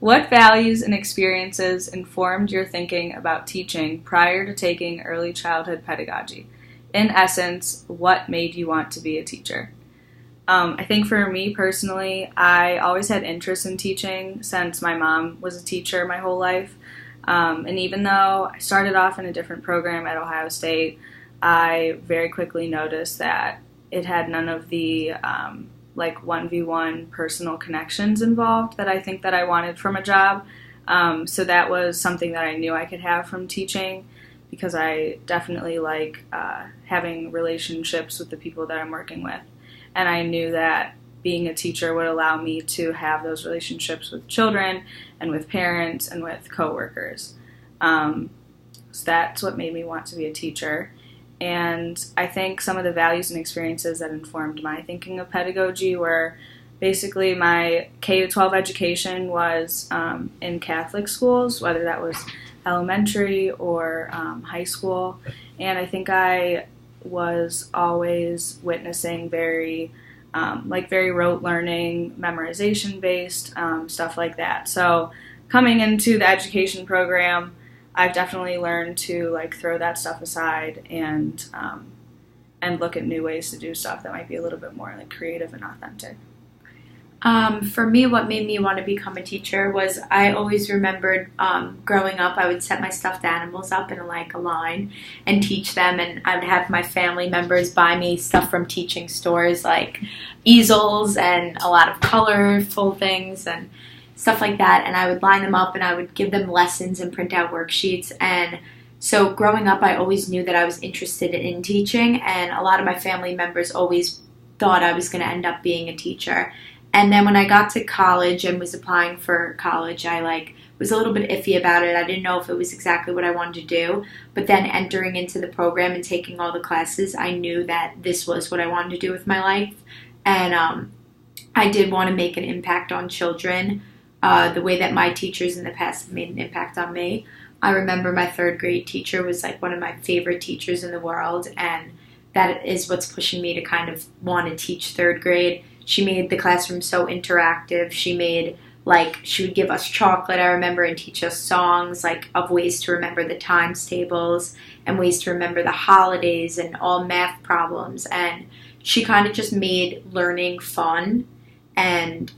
What values and experiences informed your thinking about teaching prior to taking early childhood pedagogy? In essence, what made you want to be a teacher? I think for me personally, I always had interest in teaching since my mom was a teacher my whole life. And even though I started off in a different program at Ohio State, I very quickly noticed that it had none of the 1v1 personal connections involved that I think that I wanted from a job. So that was something that I knew I could have from teaching, because I definitely like having relationships with the people that I'm working with. And I knew that being a teacher would allow me to have those relationships with children and with parents and with coworkers. So that's what made me want to be a teacher. And I think some of the values and experiences that informed my thinking of pedagogy were basically my K-12 education was in Catholic schools, whether that was elementary or high school. And I think I was always witnessing very rote learning, memorization based, stuff like that. So coming into the education program, I've definitely learned to throw that stuff aside and look at new ways to do stuff that might be a little bit more creative and authentic. For me, what made me want to become a teacher was I always remembered growing up, I would set my stuffed animals up in a line and teach them, and I would have my family members buy me stuff from teaching stores like easels and a lot of colorful things and stuff like that, and I would line them up and I would give them lessons and print out worksheets. And so growing up, I always knew that I was interested in teaching, and a lot of my family members always thought I was going to end up being a teacher. And then when I got to college and was applying for college, I was a little bit iffy about it. I didn't know if it was exactly what I wanted to do. But then entering into the program and taking all the classes, I knew that this was what I wanted to do with my life. And I did want to make an impact on children the way that my teachers in the past have made an impact on me. I remember my third grade teacher was one of my favorite teachers in the world, and that is what's pushing me to kind of want to teach third grade. She made the classroom so interactive. She made, she would give us chocolate, I remember, and teach us songs, of ways to remember the times tables and ways to remember the holidays and all math problems. And she kind of just made learning fun. And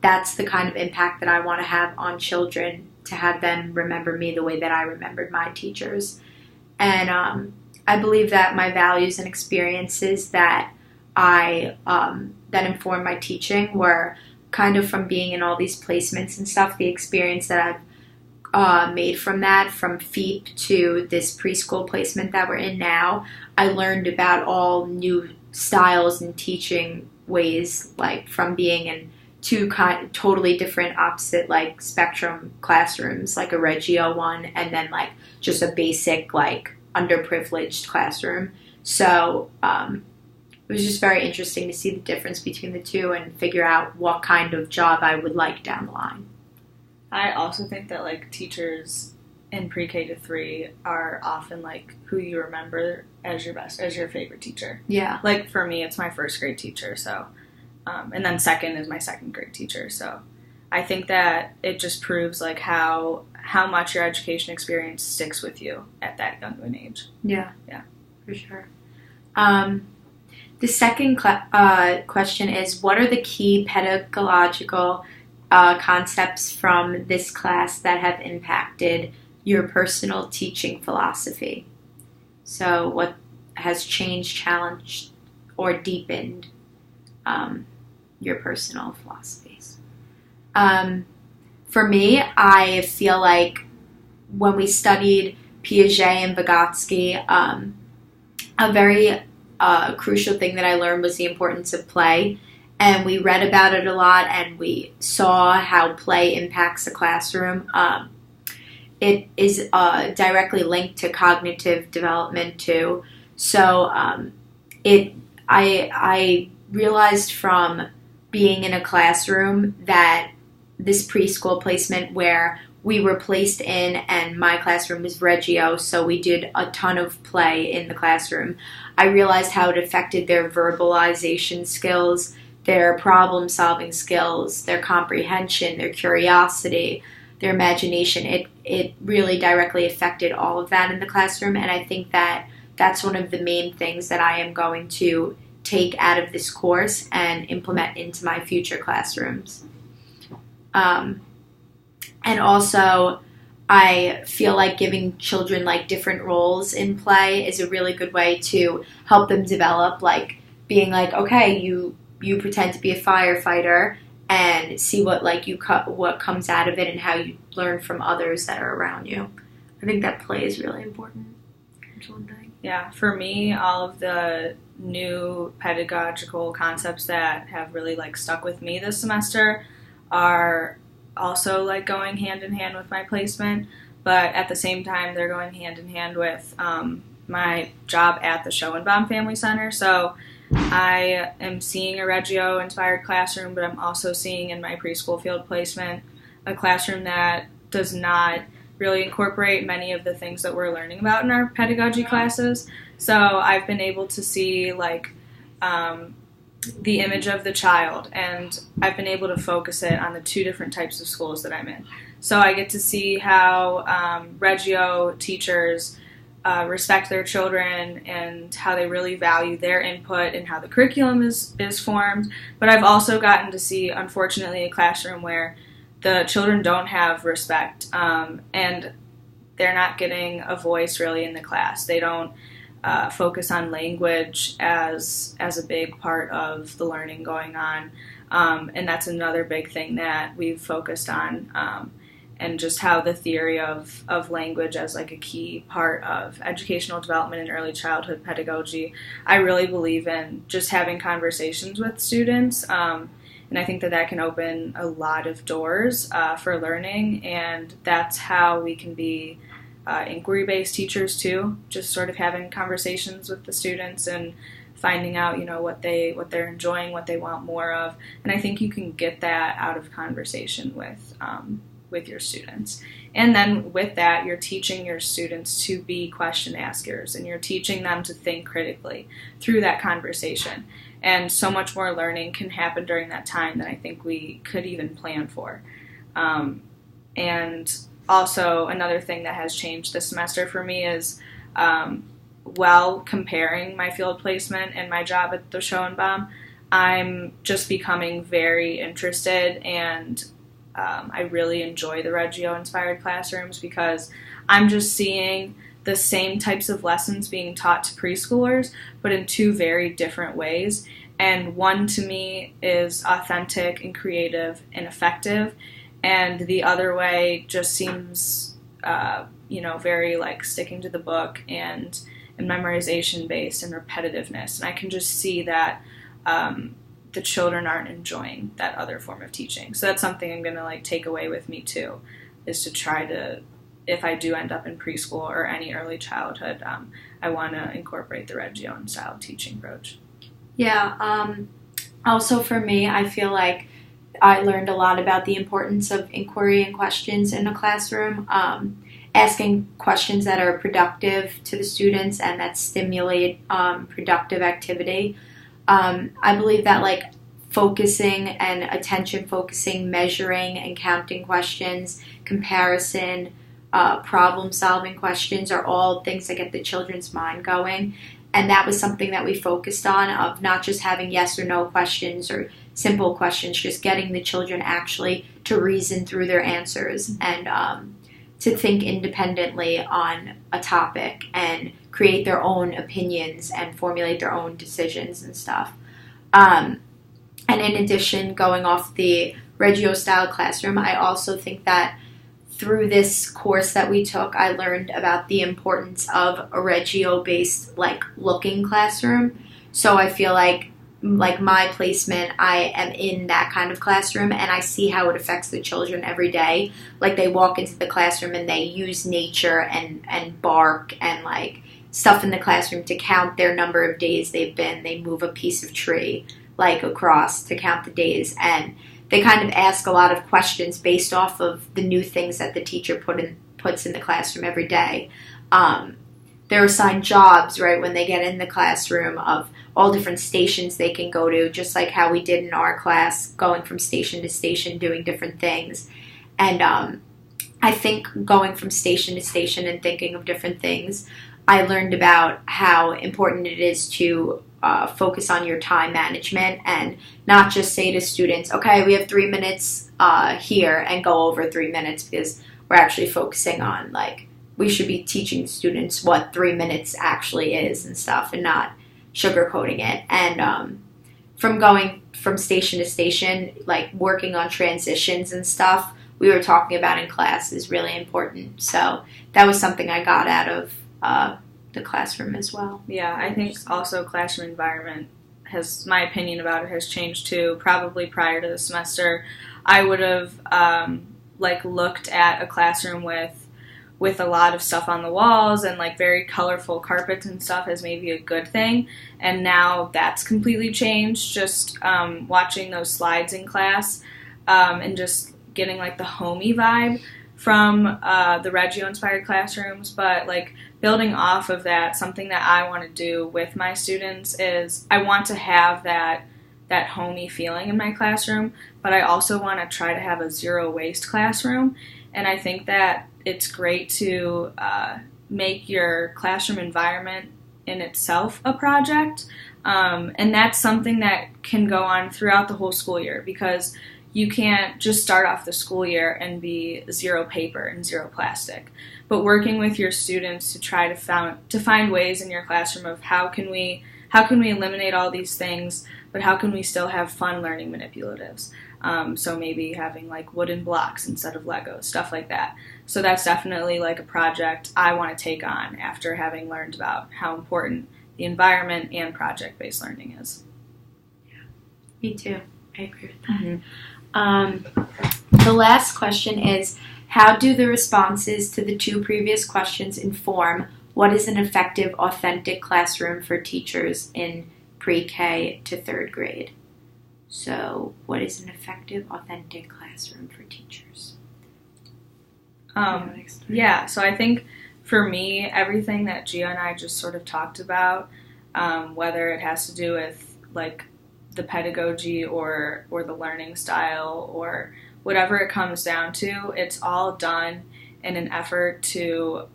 that's the kind of impact that I want to have on children, to have them remember me the way that I remembered my teachers. And I believe that my values and experiences that that informed my teaching were kind of from being in all these placements and stuff. The experience that I've made from that, from FEEP to this preschool placement that we're in now, I learned about all new styles and teaching ways, from being in two totally different opposite spectrum classrooms, a Reggio one and then just a basic underprivileged classroom. So it was just very interesting to see the difference between the two and figure out what kind of job I would like down the line. I also think that teachers in pre-K to 3 are often who you remember as your favorite teacher. Yeah. For me, it's my first grade teacher, so and then second is my second grade teacher. So I think that it just proves how much your education experience sticks with you at that young of an age. Yeah. Yeah. For sure. The second question is, what are the key pedagogical concepts from this class that have impacted your personal teaching philosophy? So what has changed, challenged, or deepened your personal philosophies? For me, I feel like when we studied Piaget and Vygotsky, a very crucial thing that I learned was the importance of play. And we read about it a lot, and we saw how play impacts the classroom. It is directly linked to cognitive development too. So I realized from being in a classroom that this preschool placement where we were placed in, and my classroom was Reggio, so we did a ton of play in the classroom. I realized how it affected their verbalization skills, their problem-solving skills, their comprehension, their curiosity, their imagination. It really directly affected all of that in the classroom, and I think that that's one of the main things that I am going to take out of this course and implement into my future classrooms. And also, I feel like giving children like different roles in play is a really good way to help them develop, like being like, okay, you pretend to be a firefighter and see what what comes out of it and how you learn from others that are around you. I think that play is really important. That's one thing. Yeah, for me, all of the new pedagogical concepts that have really like stuck with me this semester are also like going hand in hand with my placement, but at the same time they're going hand in hand with my job at the Schoenbaum Family Center. So I am seeing a Reggio inspired classroom, but I'm also seeing in my preschool field placement a classroom that does not really incorporate many of the things that we're learning about in our pedagogy classes. So I've been able to see like the image of the child, and I've been able to focus it on the two different types of schools that I'm in. So I get to see how Reggio teachers respect their children and how they really value their input and how the curriculum is formed. But I've also gotten to see, unfortunately, a classroom where the children don't have respect and they're not getting a voice really in the class. They don't focus on language as a big part of the learning going on. And that's another big thing that we've focused on, and just how the theory of language as like a key part of educational development and early childhood pedagogy. I really believe in just having conversations with students, and I think that can open a lot of doors for learning, and that's how we can be inquiry-based teachers too, just sort of having conversations with the students and finding out, what they're enjoying, what they want more of. And I think you can get that out of conversation with your students. And then with that, you're teaching your students to be question askers, and you're teaching them to think critically through that conversation. And so much more learning can happen during that time than I think we could even plan for. And also, another thing that has changed this semester for me is, comparing my field placement and my job at the Schoenbaum, I'm just becoming very interested, and I really enjoy the Reggio-inspired classrooms because I'm just seeing the same types of lessons being taught to preschoolers, but in two very different ways. And one, to me, is authentic and creative and effective, and the other way just seems, very like sticking to the book and memorization based and repetitiveness. And I can just see that the children aren't enjoying that other form of teaching. So that's something I'm going to like take away with me too, is to try to, if I do end up in preschool or any early childhood, I want to incorporate the Reggio style teaching approach. Yeah. Also for me, I feel like I learned a lot about the importance of inquiry and questions in a classroom, asking questions that are productive to the students and that stimulate productive activity. I believe that like focusing and attention focusing, measuring and counting questions, comparison, problem solving questions are all things that get the children's mind going. And that was something that we focused on, of not just having yes or no questions or simple questions, just getting the children actually to reason through their answers and to think independently on a topic and create their own opinions and formulate their own decisions and stuff. And in addition, going off the Reggio style classroom, I also think that through this course that we took, I learned about the importance of a Reggio-based, like, looking classroom. So I feel like my placement, I am in that kind of classroom, and I see how it affects the children every day. Like, they walk into the classroom and they use nature and bark and, like, stuff in the classroom to count their number of days they've been. They move a piece of tree, like, across to count the days, and they kind of ask a lot of questions based off of the new things that the teacher puts in the classroom every day. They're assigned jobs, right, when they get in the classroom of, all different stations they can go to, just like how we did in our class, going from station to station, doing different things. And I think going from station to station and thinking of different things, I learned about how important it is to focus on your time management and not just say to students, okay, we have 3 minutes here, and go over 3 minutes, because we're actually focusing on, like, we should be teaching students what 3 minutes actually is and stuff, and not sugarcoating it. And from going from station to station, like working on transitions and stuff we were talking about in class is really important. So that was something I got out of the classroom as well. Yeah, I think also classroom environment my opinion about it has changed too. Probably prior to the semester, I would have looked at a classroom with a lot of stuff on the walls and like very colorful carpets and stuff as maybe a good thing. And now that's completely changed. Just watching those slides in class and just getting like the homey vibe from the Reggio-inspired classrooms. But like building off of that, something that I want to do with my students is I want to have that homey feeling in my classroom, but I also want to try to have a zero waste classroom. And I think that it's great to make your classroom environment in itself a project. And that's something that can go on throughout the whole school year, because you can't just start off the school year and be zero paper and zero plastic. But working with your students to try to find ways in your classroom of how can we eliminate all these things, but how can we still have fun learning manipulatives? So maybe having like wooden blocks instead of Legos, stuff like that. So that's definitely like a project I want to take on after having learned about how important the environment and project-based learning is. Yeah, me too. I agree with that. Mm-hmm. The last question is, how do the responses to the 2 previous questions inform what is an effective, authentic classroom for teachers in pre-K to 3rd grade? So, what is an effective, authentic classroom for teachers? Yeah, so I think for me, everything that Gia and I just sort of talked about, whether it has to do with like the pedagogy or the learning style or whatever it comes down to, it's all done in an effort to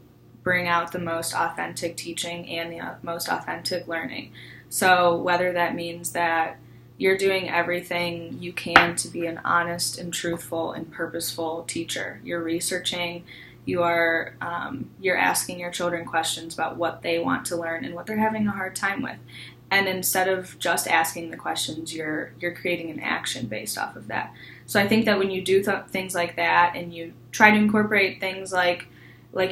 bring out the most authentic teaching and the most authentic learning. So whether that means that you're doing everything you can to be an honest and truthful and purposeful teacher. You're researching, you're asking your children questions about what they want to learn and what they're having a hard time with. And instead of just asking the questions, you're creating an action based off of that. So I think that when you do things like that and you try to incorporate things like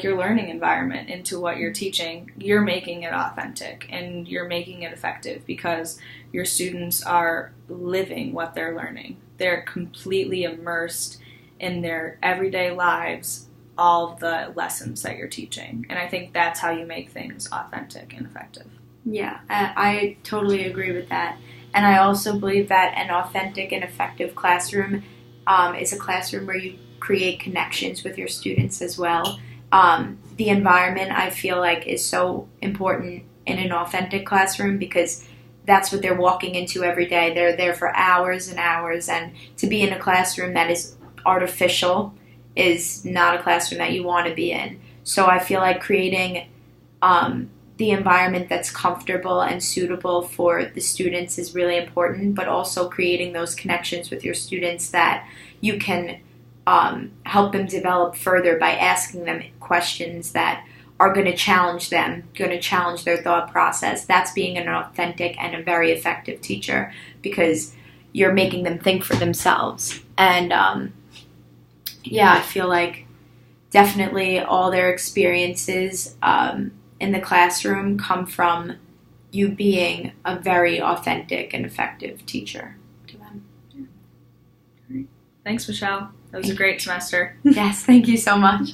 your learning environment into what you're teaching, you're making it authentic and you're making it effective because your students are living what they're learning. They're completely immersed in their everyday lives, all the lessons that you're teaching. And I think that's how you make things authentic and effective. Yeah, I totally agree with that. And I also believe that an authentic and effective classroom is a classroom where you create connections with your students as well. The environment, I feel like, is so important in an authentic classroom because that's what they're walking into every day. They're there for hours and hours, and to be in a classroom that is artificial is not a classroom that you want to be in. So I feel like creating the environment that's comfortable and suitable for the students is really important, but also creating those connections with your students that you can help them develop further by asking them questions that are going to challenge them, going to challenge their thought process. That's being an authentic and a very effective teacher because you're making them think for themselves. And I feel like definitely all their experiences in the classroom come from you being a very authentic and effective teacher to them. Yeah. All right. Thanks, Michelle. That was a great semester. Yes, thank you so much.